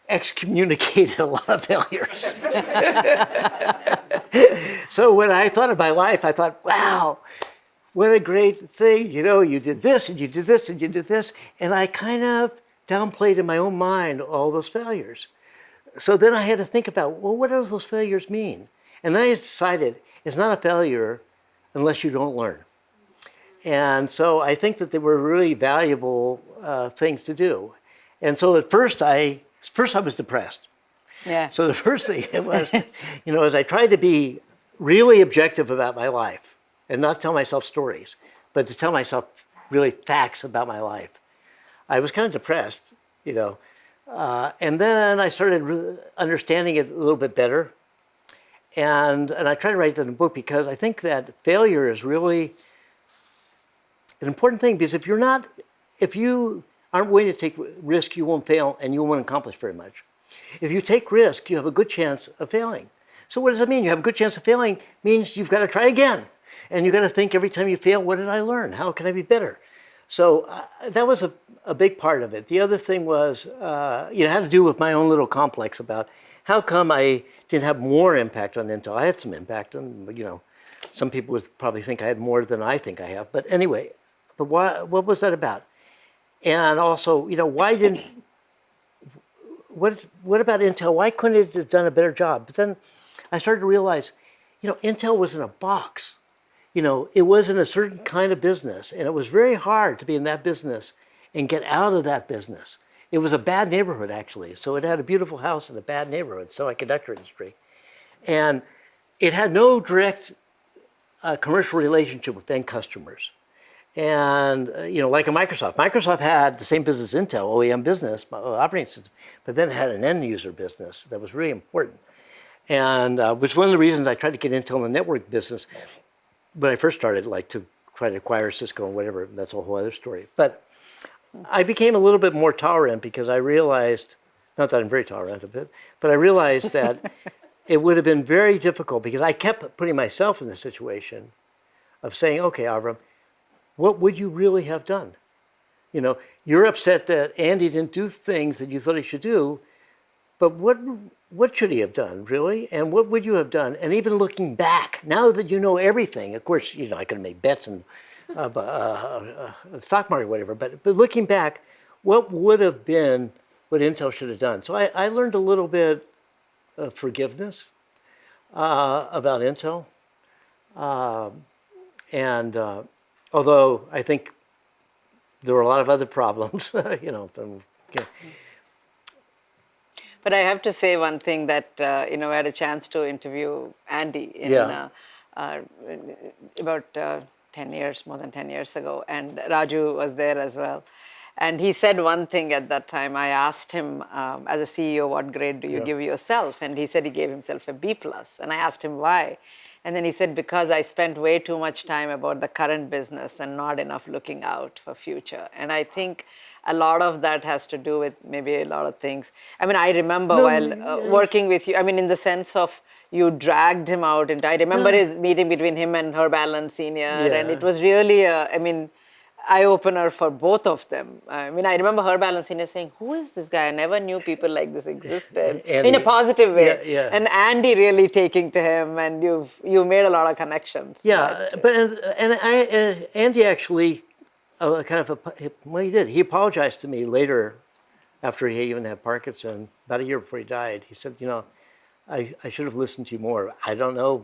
excommunicated a lot of failures. So when I thought of my life, I thought, wow, what a great thing. You did this and you did this and you did this. And I kind of downplayed in my own mind all those failures. So then I had to think about, well, what does those failures mean? And then I decided it's not a failure unless you don't learn. And so I think that they were really valuable things to do. And so at first I was depressed.
Yeah.
So the first thing was, is I tried to be really objective about my life and not tell myself stories, but to tell myself really facts about my life. I was kind of depressed, and then I started understanding it a little bit better. And I tried to write that in a book because I think that failure is really an important thing, because if you aren't willing to take risk, you won't fail and you won't accomplish very much. If you take risk, you have a good chance of failing. So what does that mean? You have a good chance of failing means you've got to try again. And you've got to think every time you fail, what did I learn? How can I be better? So that was a big part of it. The other thing was, it had to do with my own little complex about how come I didn't have more impact on Intel. I had some impact on, some people would probably think I had more than I think I have. But anyway, what was that about? And also, what about Intel? Why couldn't it have done a better job? But then I started to realize, Intel was in a box. It was in a certain kind of business, and it was very hard to be in that business and get out of that business. It was a bad neighborhood, actually. So it had a beautiful house in a bad neighborhood, semiconductor industry. And it had no direct commercial relationship with end customers. And, like a Microsoft. Microsoft had the same business as Intel, OEM business, operating system, but then it had an end user business that was really important. And which one of the reasons I tried to get Intel in the network business when I first started, to try to acquire Cisco and whatever. That's a whole other story. But I became a little bit more tolerant because I realized, not that I'm very tolerant of it, but I realized that it would have been very difficult because I kept putting myself in the situation of saying, okay, Avram, what would you really have done? You're upset that Andy didn't do things that you thought he should do, but what should he have done, really? And what would you have done? And even looking back, now that you know everything, of course, I could have made bets in the stock market or whatever, but looking back, what would have been what Intel should have done? So I learned a little bit of forgiveness about Intel. Although I think there were a lot of other problems,
But I have to say one thing that, I had a chance to interview Andy about 10 years, more than 10 years ago, and Raju was there as well. And he said one thing at that time. I asked him, as a CEO, what grade do you give yourself? And he said he gave himself a B+. And I asked him why. And then he said, because I spent way too much time about the current business and not enough looking out for future. And I think a lot of that has to do with maybe a lot of things. I mean, I remember working with you, in the sense of you dragged him out. And I remember his meeting between him and Herb Allen Sr. And it was really, eye-opener for both of them. I remember Herb Allen Sr. saying, who is this guy? I never knew people like this existed.
Andy,
in a positive way.
Yeah.
And Andy really taking to him, and you made a lot of connections.
Yeah, Andy actually he did. He apologized to me later after he even had Parkinson, about a year before he died. He said, I should have listened to you more. I don't know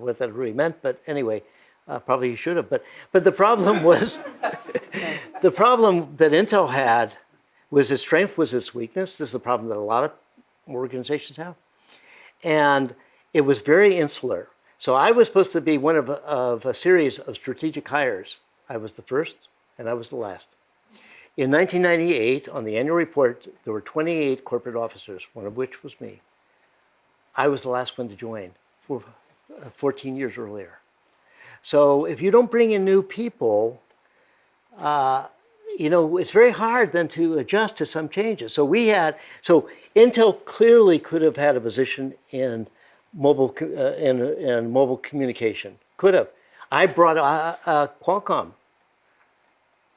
what that really meant, but anyway, probably you should have. But the problem was, the problem that Intel had was its strength was its weakness. This is the problem that a lot of organizations have. And it was very insular. So I was supposed to be one of a series of strategic hires. I was the first, and I was the last. In 1998, on the annual report, there were 28 corporate officers, one of which was me. I was the last one to join 14 years earlier. So if you don't bring in new people, it's very hard then to adjust to some changes. So Intel clearly could have had a position in mobile communication. Could have. I brought Qualcomm.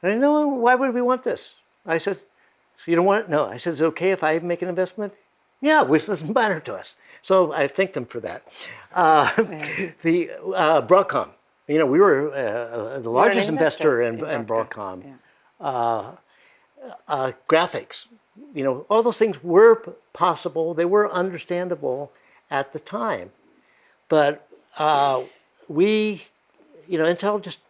And I know, why would we want this? I said, so you don't want it? No. I said, is it okay if I make an investment? Yeah, which doesn't matter to us. So I thank them for that. The Broadcom. We were the largest investor in Broadcom. Graphics. All those things were possible. They were understandable at the time. But Intel just,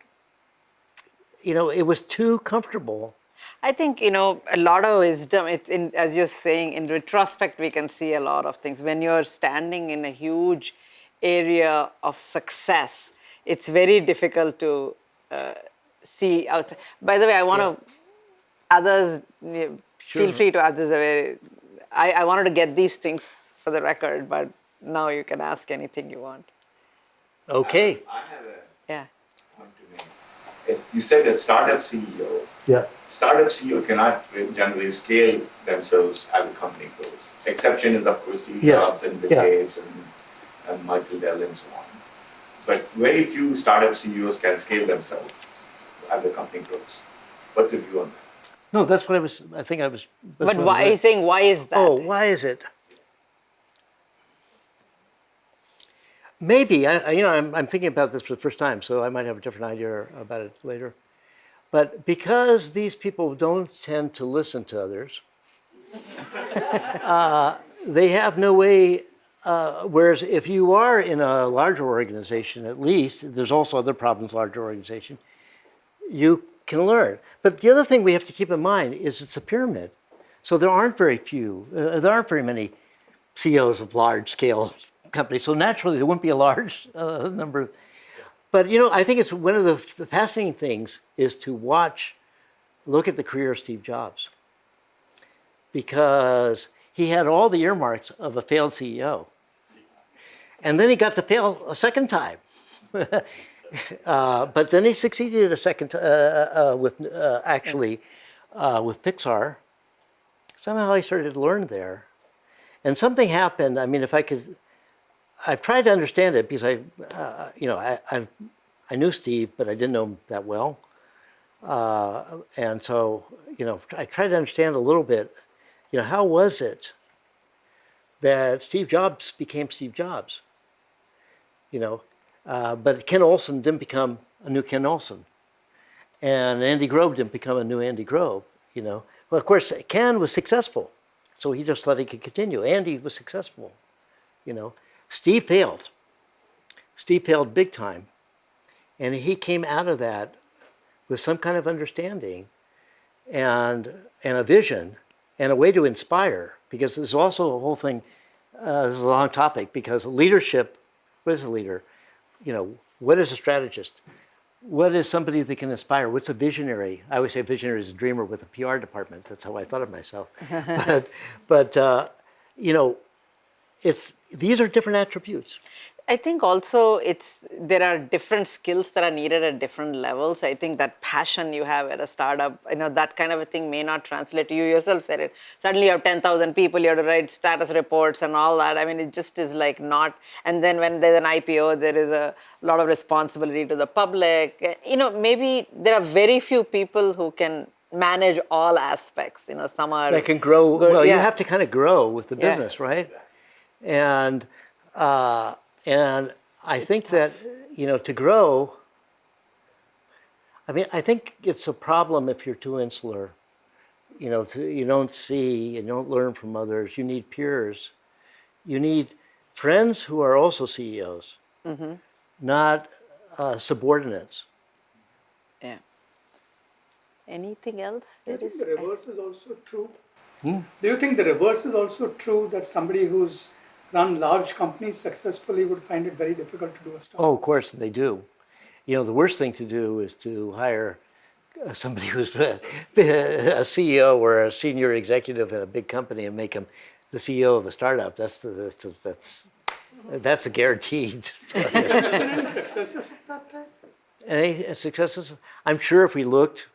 it was too comfortable.
I think, a lot of wisdom, as you're saying, in retrospect, we can see a lot of things. When you're standing in a huge area of success, it's very difficult to see outside. By the way, I want to, others, feel free to others. I wanted to get these things for the record, but now you can ask anything you want.
Okay.
I have a
Yeah.
point to make. You said a startup CEO.
Yeah.
Startup CEO cannot generally scale themselves as a company grows. Exception is, of course, Steve Jobs and Bill Gates and Michael Dell and so on. But very few startup CEOs can scale themselves as the company grows. What's your view on that?
No, that's what I think I was.
But why, he's saying, why is that?
Oh, why is it? Maybe, I'm thinking about this for the first time, so I might have a different idea about it later. But because these people don't tend to listen to others, they have no way, whereas if you are in a larger organization, at least, there's also other problems, larger organization, you can learn. But the other thing we have to keep in mind is it's a pyramid. So there aren't very many CEOs of large scale companies. So naturally, there wouldn't be a large number. But, I think it's one of the fascinating things is to look at the career of Steve Jobs. Because he had all the earmarks of a failed CEO. And then he got to fail a second time. But then he succeeded a second with Pixar. Somehow he started to learn there. And something happened. I mean, I've tried to understand it because I knew Steve, but I didn't know him that well. And so, I tried to understand a little bit, how was it that Steve Jobs became Steve Jobs? But Ken Olsen didn't become a new Ken Olsen. And Andy Grove didn't become a new Andy Grove, Well, of course, Ken was successful, so he just thought he could continue. Andy was successful, Steve failed. Steve failed big time. And he came out of that with some kind of understanding and a vision and a way to inspire. Because there's also a whole thing, this is a long topic, because leadership, what is a leader? What is a strategist? What is somebody that can inspire? What's a visionary? I always say visionary is a dreamer with a PR department. That's how I thought of myself. but these are different attributes.
I think also there are different skills that are needed at different levels. I think that passion you have at a startup, that kind of a thing may not translate to you. Yourself said it. Suddenly you have 10,000 people, you have to write status reports and all that. I mean, it just is like not. And then when there's an IPO, there is a lot of responsibility to the public. Maybe there are very few people who can manage all aspects. Some are.
That can grow. Good, you have to kind of grow with the business, right? And I think that, to grow, I think it's a problem if you're too insular. You don't see and you don't learn from others. You need peers. You need friends who are also CEOs, not subordinates.
Yeah. Anything else?
Do you think the reverse is also true? Do you think the reverse is also true, that somebody who's run large companies successfully would find it very difficult to do a startup?
Oh, of course they do. You know, the worst thing to do is to hire somebody who's a CEO or a senior executive at a big company and make him the CEO of a startup. That's a guaranteed.
Any successes of that type?
Any successes? I'm sure if we looked,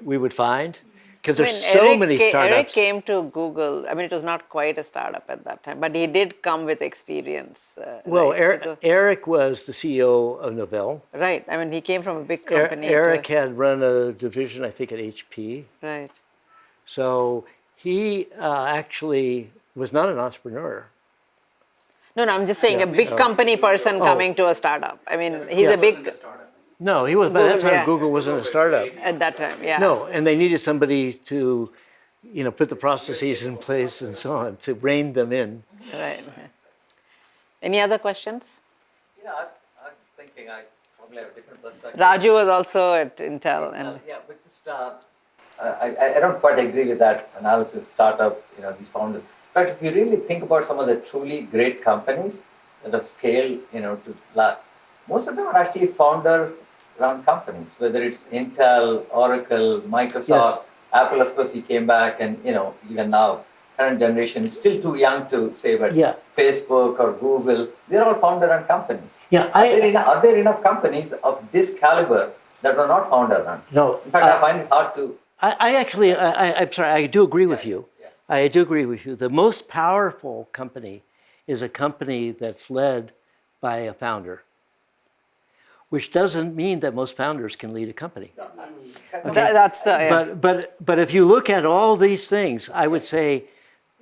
we would find, because
I
there's
mean,
so many
Eric
startups.
came to Google. I mean, it was not quite a startup at that time, but he did come with experience.
Well,
right,
Eric was the CEO of Novell.
right. I mean, he came from a big company.
Eric had run a division, I think, at HP.
Right.
So he actually was not an entrepreneur.
No, I'm just saying a big company person coming to a startup. I mean, he's a big,
No, he was. By that
Google,
time,
yeah.
Google wasn't a startup.
at that time, yeah.
No, and they needed somebody to, put the processes in place and so on to rein them in.
Right. Any other questions?
Yeah, I was thinking I probably have a different perspective.
Raju was also at Intel. And
Yeah, but just, I don't quite agree with that analysis, startup, these founders. In fact, if you really think about some of the truly great companies that have scaled, most of them are actually founder-run companies, whether it's Intel, Oracle, Microsoft,
Yes.
Apple, of course, he came back, and, even now, current generation is still too young to say, but
Yeah.
Facebook or Google, they're all founder-run companies.
Yeah,
Are there enough companies of this caliber that were not founder-run?
No,
In fact, I find it hard to.
I'm sorry, I do agree with you.
Yeah.
I do agree with you. The most powerful company is a company that's led by a founder, which doesn't mean that most founders can lead a company.
that's the, yeah.
But if you look at all these things, I would say,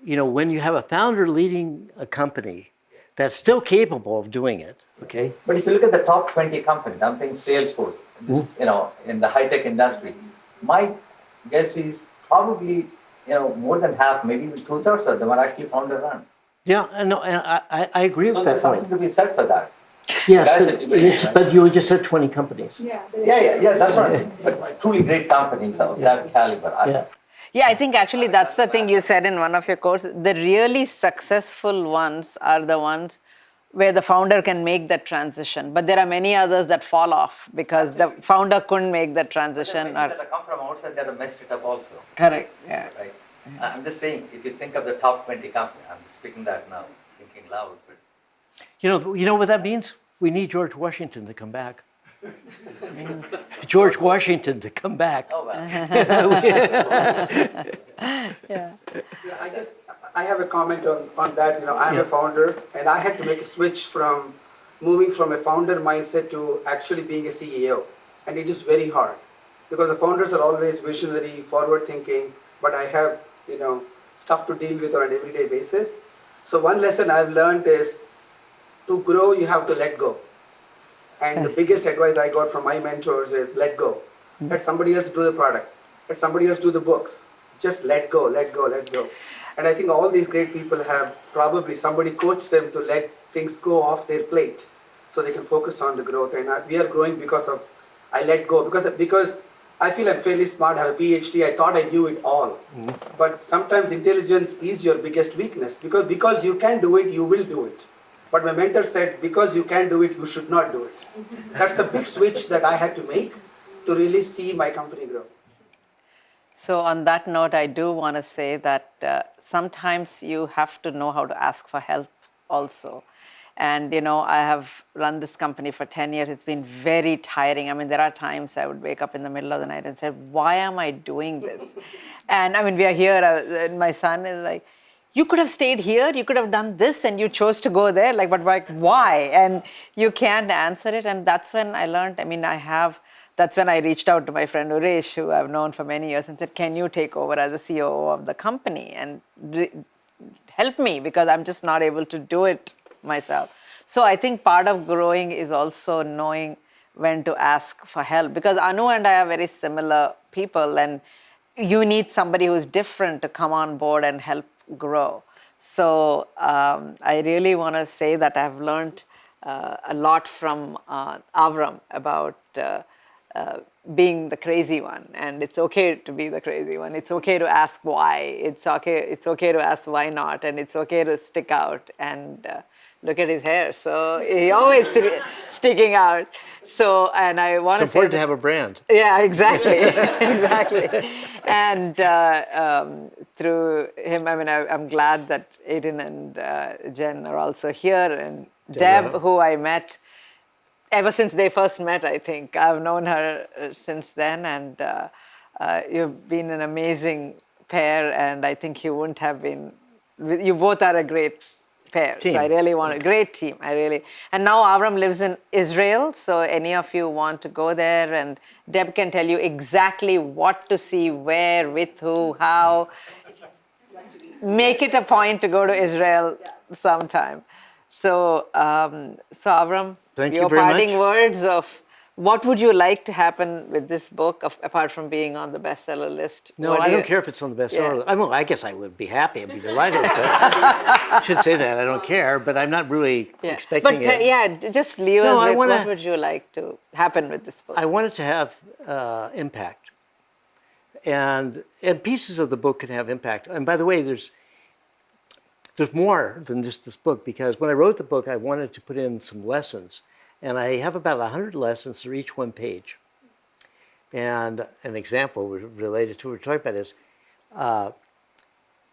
when you have a founder leading a company that's still capable of doing it, okay?
But if you look at the top 20 companies, I'm thinking Salesforce, in the high-tech industry, my guess is probably, more than half, maybe even 2/3 of them are actually founder-run.
Yeah, and I agree
So
with
there's
that point.
something to be said for that.
Yes,
That's
but,
a debate, right?
but you just said 20 companies.
Yeah, that's what I'm saying. But truly great companies of that caliber.
Yeah.
Yeah, I think actually that's the thing you said in one of your quotes. The really successful ones are the ones where the founder can make that transition. But there are many others that fall off because the founder couldn't make that transition.
That have come from outside that have messed it up also.
Correct, yeah.
Right. I'm just saying, if you think of the top 20 companies, I'm just speaking that now, thinking loud, but
You know what that means? We need George Washington to come back. George Washington to come back.
oh well.
Yeah.
I have a comment on that. I'm a founder, and I had to make a switch from moving from a founder mindset to actually being a CEO. And it is very hard because the founders are always visionary, forward thinking, but I have, stuff to deal with on an everyday basis. So one lesson I've learned is to grow, you have to let go. And the biggest advice I got from my mentors is let go. Let somebody else do the product. Let somebody else do the books. Just let go, let go, let go. And I think all these great people have probably somebody coached them to let things go off their plate so they can focus on the growth. And we are growing because of, I let go. Because I feel I'm fairly smart, I have a PhD, I thought I knew it all. But sometimes intelligence is your biggest weakness. Because you can do it, you will do it. But my mentor said, because you can do it, you should not do it. That's the big switch that I had to make to really see my company grow.
So on that note, I do want to say that sometimes you have to know how to ask for help also. And, I have run this company for 10 years. It's been very tiring. I mean, there are times I would wake up in the middle of the night and say, why am I doing this? And I mean, we are here, and my son is like, you could have stayed here, you could have done this, and you chose to go there. But why? And you can't answer it. And that's when I learned, that's when I reached out to my friend Uresh, who I've known for many years, and said, can you take over as the CEO of the company and help me? Because I'm just not able to do it myself. So I think part of growing is also knowing when to ask for help. Because Anu and I are very similar people, and you need somebody who's different to come on board and help grow. So I really want to say that I've learned a lot from Avram about being the crazy one, and it's okay to be the crazy one. It's okay to ask why. It's okay to ask why not, and it's okay to stick out. And look at his hair. So he always sticking out. So, and I want to
It's
say
important
that,
to have a brand.
yeah, exactly, exactly. And through him, I mean, I'm glad that Aiden and Jen are also here, and
Deborah.
Deb, who I met ever since they first met, I think. I've known her since then, and you've been an amazing pair, and I think you wouldn't have been, you both are a great pair.
Team.
So I really want a great team. I really, and now Avram lives in Israel, so any of you want to go there, and Deb can tell you exactly what to see, where, with who, how. Make it a point to go to Israel sometime. So, so Avram,
Thank you
your
very
parting
much.
words of what would you like to happen with this book, apart from being on the bestseller list?
No,
What
I
do
don't
you-
care if it's on the bestseller.
Yeah.
I mean, I guess I would be happy. I'd be delighted. I should say that. I don't care, but I'm not really
Yeah.
expecting
But
it.
just leave
No,
us
I
with
wanna-
what would you like to happen with this book?
I want it to have impact, and pieces of the book can have impact. And by the way, there's more than just this book, because when I wrote the book, I wanted to put in some lessons, and I have about 100 lessons for each one page. And an example related to what we're talking about is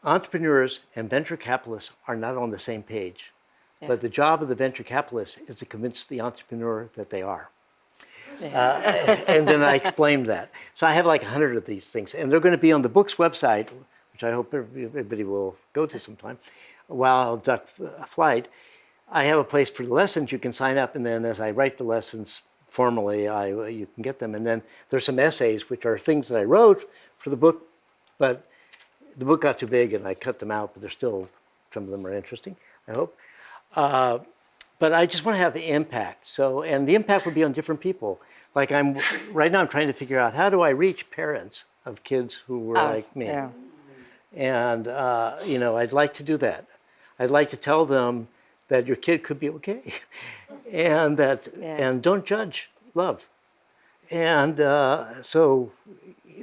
entrepreneurs and venture capitalists are not on the same page.
Yeah.
But the job of the venture capitalist is to convince the entrepreneur that they are. And then I explained that. So I have like 100 of these things, and they're going to be on the book's website, which I hope everybody will go to sometime, while duck flight. I have a place for the lessons. You can sign up, and then as I write the lessons formally, you can get them. And then there's some essays, which are things that I wrote for the book, but the book got too big, and I cut them out. But there's still, some of them are interesting, I hope. But I just want to have the impact. So, and the impact would be on different people. Like right now I'm trying to figure out, how do I reach parents of kids who were like me?
Yeah.
And, I'd like to do that. I'd like to tell them that your kid could be okay. And and don't judge, love. And so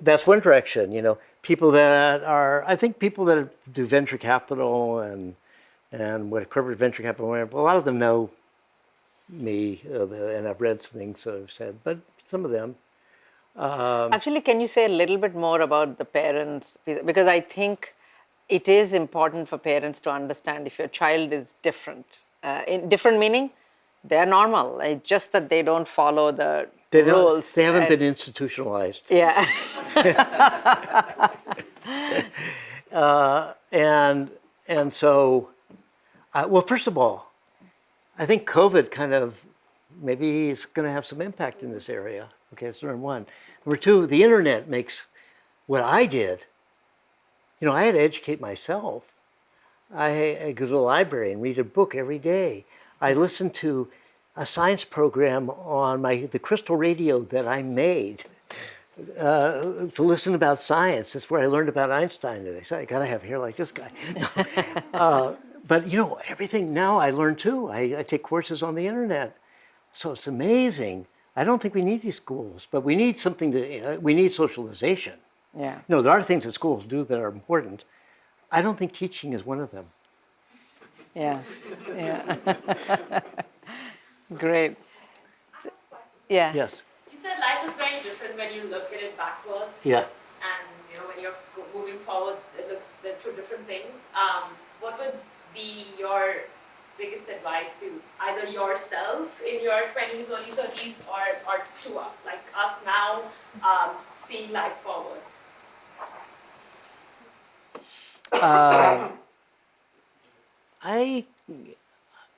that's one direction, people that do venture capital and what corporate venture capital, a lot of them know me, and I've read things that I've said, but some of them.
Actually, can you say a little bit more about the parents? Because I think it is important for parents to understand if your child is different. In different meaning, they're normal. It's just that they don't follow the rules.
They haven't been institutionalized.
Yeah.
And so, well, first of all, I think COVID kind of maybe is going to have some impact in this area. Okay, that's number one. Number two, the internet makes what I did. I had to educate myself. I go to the library and read a book every day. I listened to a science program on the crystal radio that I made to listen about science. That's where I learned about Einstein. And I said, I gotta have hair like this guy. But everything now I learn too. I take courses on the internet. So it's amazing. I don't think we need these schools, but we need we need socialization.
Yeah.
There are things that schools do that are important. I don't think teaching is one of them.
Yeah. Yeah. Great. Yeah.
Yes.
You said life is very different when you look at it backwards.
Yeah.
And when you're moving forwards, they're two different things. What would be your biggest advice to either yourself in your 20s, early 30s, or to like us now, seeing life forwards?
I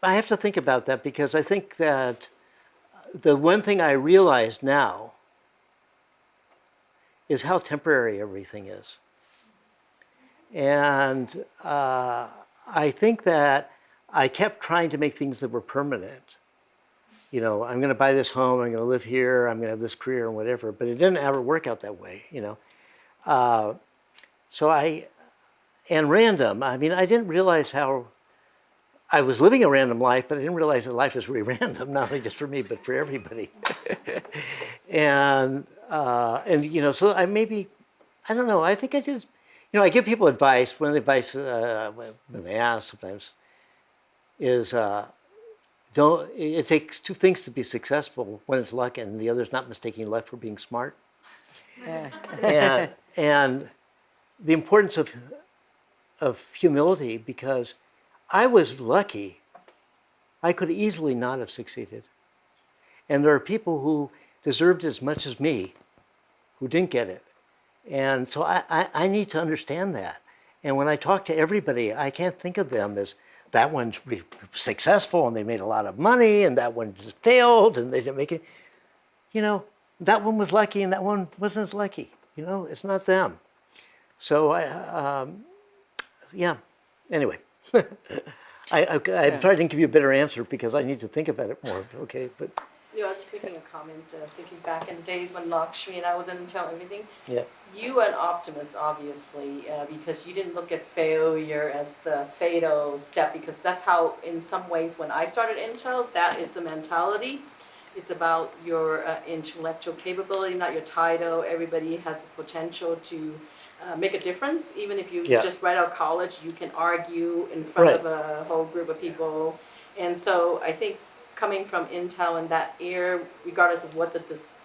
have to think about that, because I think that the one thing I realize now is how temporary everything is. And I think that I kept trying to make things that were permanent. I'm going to buy this home, I'm going to live here, I'm going to have this career and whatever, but it didn't ever work out that way, So and random. I mean, I didn't realize how I was living a random life, but I didn't realize that life is really random, not only just for me, but for everybody. And you know, so I maybe, I don't know, I think I just, you know, I give people advice. One of the advice when they ask sometimes is don't, it takes two things to be successful. One is luck, and the other is not mistaking luck for being smart. And the importance of humility, because I was lucky. I could easily not have succeeded. And there are people who deserved as much as me who didn't get it. And so I need to understand that. And when I talk to everybody, I can't think of them as that one's successful and they made a lot of money, and that one just failed and they didn't make it. You know, that one was lucky and that one wasn't as lucky. You know, it's not them. So yeah, anyway. I'm trying to give you a better answer because I need to think about it more, okay? But
You know, I was making a comment, thinking back in the days when Lakshmi and I was in Intel and everything.
yeah,
You were an optimist, obviously, because you didn't look at failure as the fatal step, because that's how, in some ways, when I started Intel, that is the mentality. It's about your intellectual capability, not your title. Everybody has the potential to make a difference. Even if you
Yeah.
just right out of college, you can argue in front
Right.
of a whole group of people. And so I think coming from Intel in that era, regardless of what the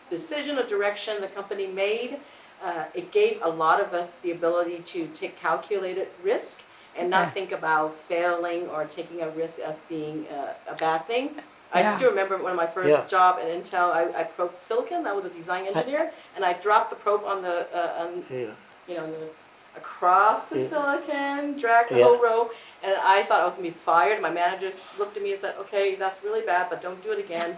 decision or direction the company made, it gave a lot of us the ability to take calculated risk and not
Yeah.
think about failing or taking a risk as being a bad thing. I
Yeah.
still remember one of my first
Yeah.
job at Intel, I probed silicon. I was a design engineer, and I dropped the probe on the you know, across the
Yeah.
silicon, dragged the
Yeah.
whole row, and I thought I was gonna be fired. My manager looked at me and said, "Okay, that's really bad, but don't do it again.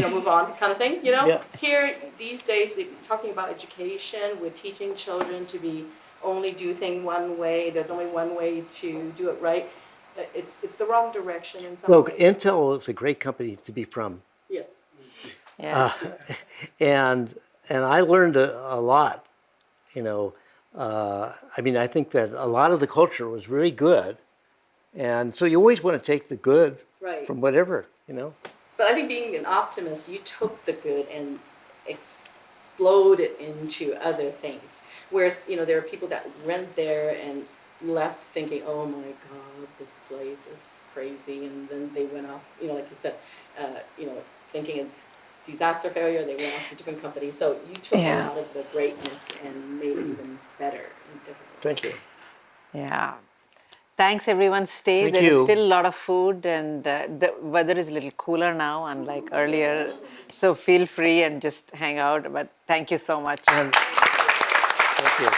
Move on," kind of thing. You know.
Yeah.
Here these days, talking about education, we're teaching children to be only do things one way. There's only one way to do it right. It's the wrong direction in some
look,
ways.
Intel is a great company to be from,
Yes.
Yeah.
and I learned a lot. You know, I mean, I think that a lot of the culture was really good, and so you always want to take the good
Right.
from whatever, you know.
But I think being an optimist, you took the good and exploded into other things. Whereas, you know, there are people that went there and left thinking, oh my God, this place is crazy. And then they went off, you know, like you said, thinking it's disaster failure, they went off to different companies. So you took
Yeah.
a lot of the greatness and made it even better in different ways.
Thank you.
Yeah. Thanks, everyone. Stay.
Thank
There is
you.
still a lot of food, and the weather is a little cooler now, unlike earlier. So feel free and just hang out. But thank you so much.
Thank you.